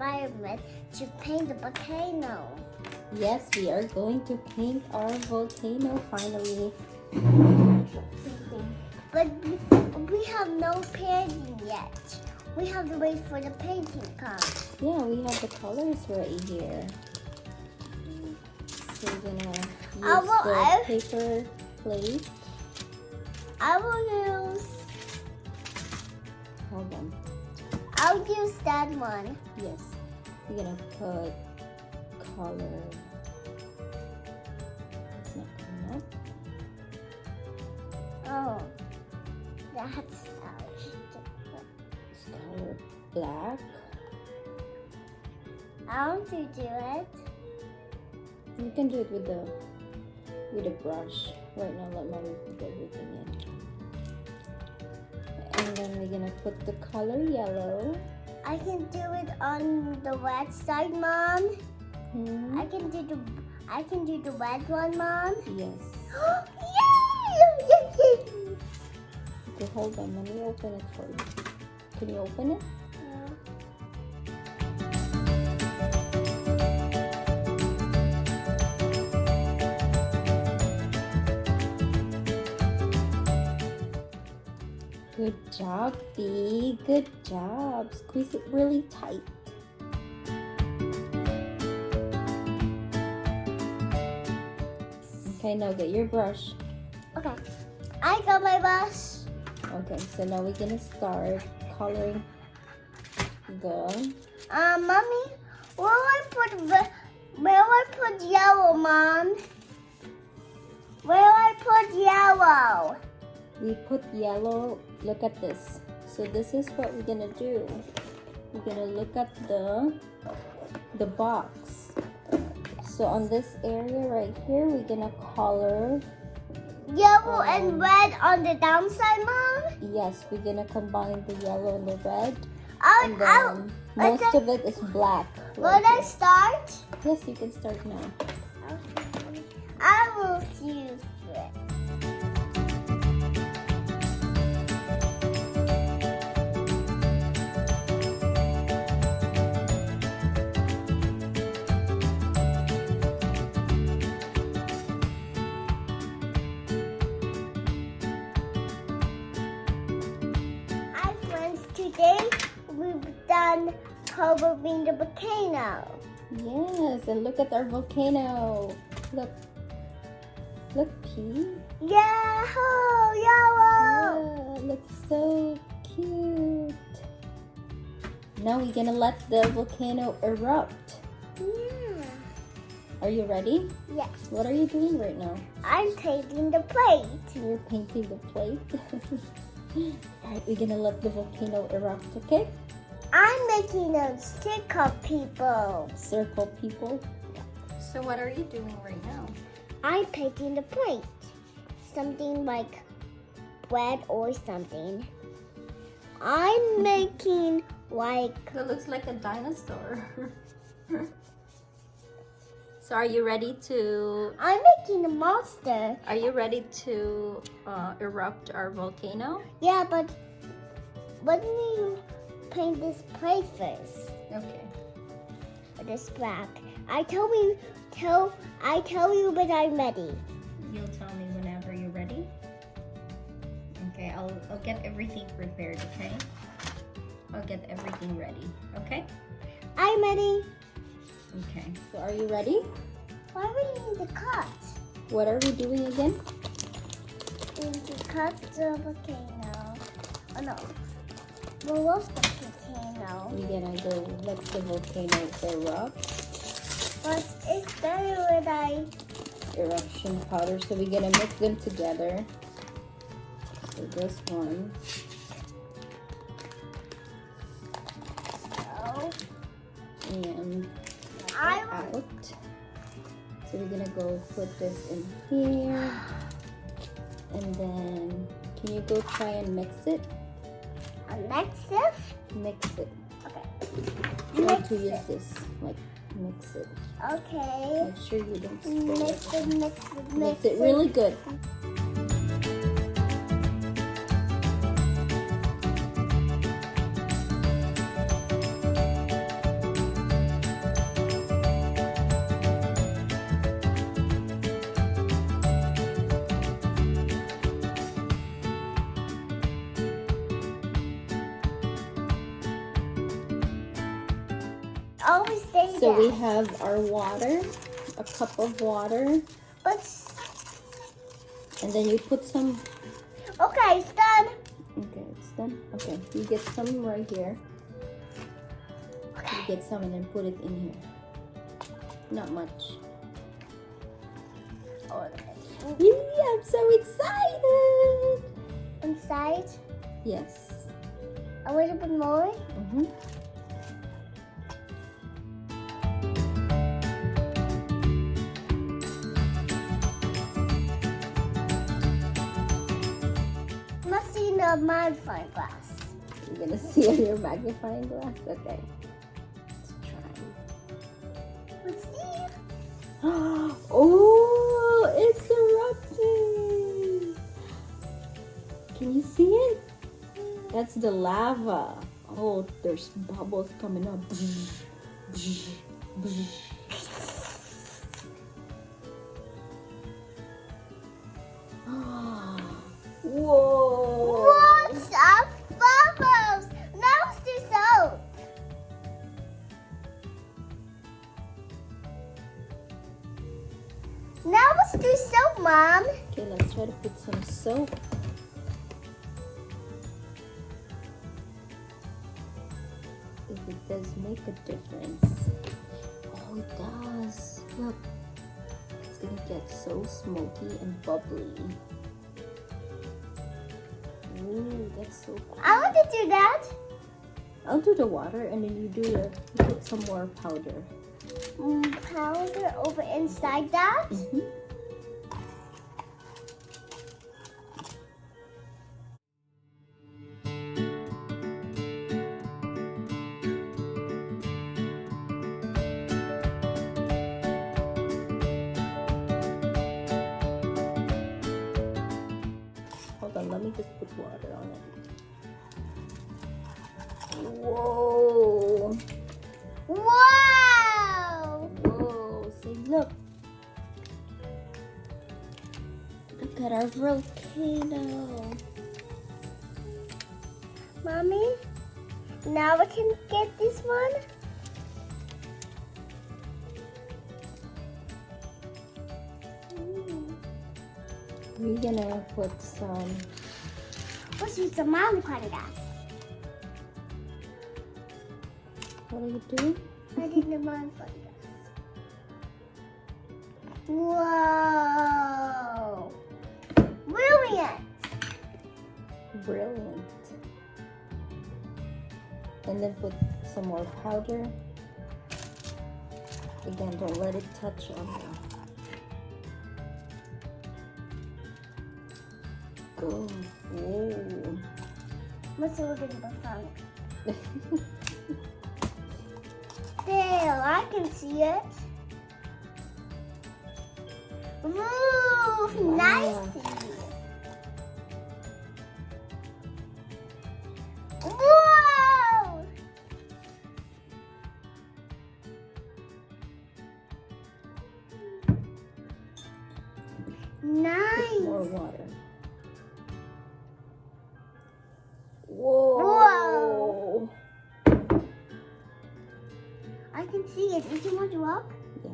environment to paint the volcano. Yes, we are going to paint our volcano finally. But we have no painting yet. We have to wait for the painting come. Yeah, we have the colors right here. So we're gonna use the paper plate. I will use. Hold on. I'll use that one. Yes, we're gonna put color. It's not coming up. Oh, that's It's color black. I want to do it. You can do it with a brush. Right now, let Mommy put everything in. And then we're gonna put the color yellow. I can do it on the wet side, Mom. Hmm. I can do the wet one, Mom. Yes. Yay! Yay! Okay, hold on. Let me open it for you. Can you open it? Good job, Bee. Good job. Squeeze it really tight. Okay, now get your brush. Okay, I got my brush. Okay, so now we're gonna start coloring the. Mommy, where I put yellow, Mom? Where I put yellow? We put yellow. Look at this. So this is what we're gonna do. We're gonna look at the box. So on this area right here, we're gonna color Yellow and red on the downside, Mom? Yes, we're gonna combine the yellow and the red. And I'll, then most of it is black. will I start? Yes, you can start now. I will use it. Hi friends, today we've done covering the volcano. Yes, and look at our volcano. Look. Look, P. Yahoo! Yellow! Yeah, looks so cute. Now we're gonna let the volcano erupt. Yeah. Are you ready? Yes. What are you doing right now? I'm taking the plate. You're painting the plate. Alright, we're gonna let the volcano erupt, okay? I'm making a stick of people. Circle people. So what are you doing right now? I'm painting the plate. Something like bread or something. I'm making like... That looks like a dinosaur. So are you ready to... I'm making a monster. Are you ready to erupt our volcano? Yeah, but let me paint this plate first. Okay. This black. I tell you when I'm ready. You'll tell me whenever you're ready. Okay, I'll get everything prepared, okay? I'll get everything ready, okay? I'm ready. Okay, so are you ready? Why do we need to cut? What are we doing again? We need to cut the volcano. Oh no. We'll roast the volcano. We're gonna go let the volcano erupt. But it's better when I... Eruption powder, so we're gonna mix them together. So this one. So, And I out. So we're gonna go put this in here. And then, can you go try and mix it? mix it. Mix it. Okay. Try Mix to use it. this, like mix it. Okay. Make sure you don't spill Mix it. it, mix it, Mix it really good. always say So that. we have our water, a cup of water, But and then you put some. okay, it's done. Okay, it's done. Okay, you get some right here. You get some and then put it in here. Not much. Oh, Yeah, I'm so excited. inside, Yes. a little bit more. Mm-hmm. Must see the magnifying glass. You're gonna see on your magnifying glass? Okay. Let's try. Let's see. Oh, it's erupting. Can you see it? That's the lava. Oh, there's bubbles coming up. Whoa. What's up, bubbles? Now it's the soap. Now let's do soap, Mom. Okay, let's try to put some soap. If it does make a difference. Oh, it does. Look. It's gonna get so smoky and bubbly. Ooh, that's so cool. I want to do that. I'll do the water and then you put some more powder. Powder over inside that. Mm-hmm. Hold on, let me just put water on it. Whoa! Wow! Whoa! See, look! Look at our volcano. Mommy, now we can get this one. We're gonna put some. Let's use the magnifying glass. What are you doing? I did the magnifying glass. Whoa! Brilliant! Brilliant. And then put some more powder. Again, don't let it touch on you. Go. Whoa. Let's look at the front. There, I can see it. Ooh, nice. Whoa! Nice. More water. Whoa. Whoa. I can see it. Did you want to look? Yeah.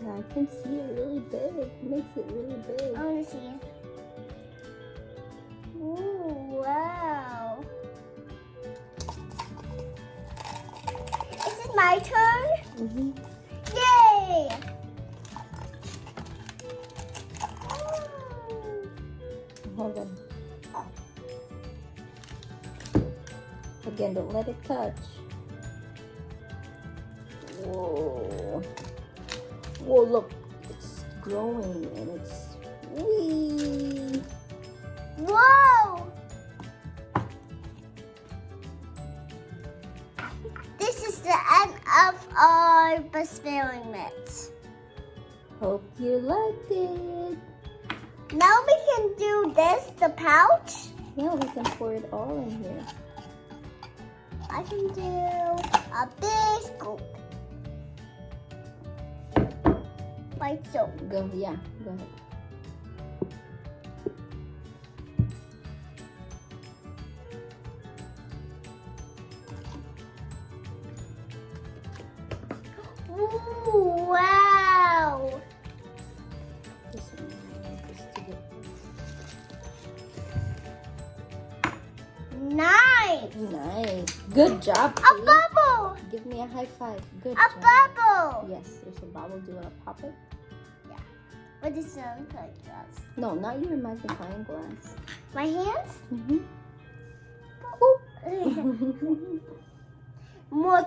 Yeah, I can see it really big. It makes it really big. I want to see it. Ooh, wow. Is it my turn? Mm-hmm. Yay! Hold on. Again, don't let it touch. Whoa. Whoa, look. It's growing and it's... Whee! Whoa! This is the end of our experiment. Hope you liked it. Now we can do this, the pouch. Yeah, we can pour it all in here. I can do a big scoop. Like so. Go, yeah, go ahead. Good job, A Kaylee. bubble! Give me a high five. Good A job. bubble! Yes, there's a bubble. Do you want to pop it? What does it sound like this? No, not your magnifying glass. My hands? Mm-hmm. More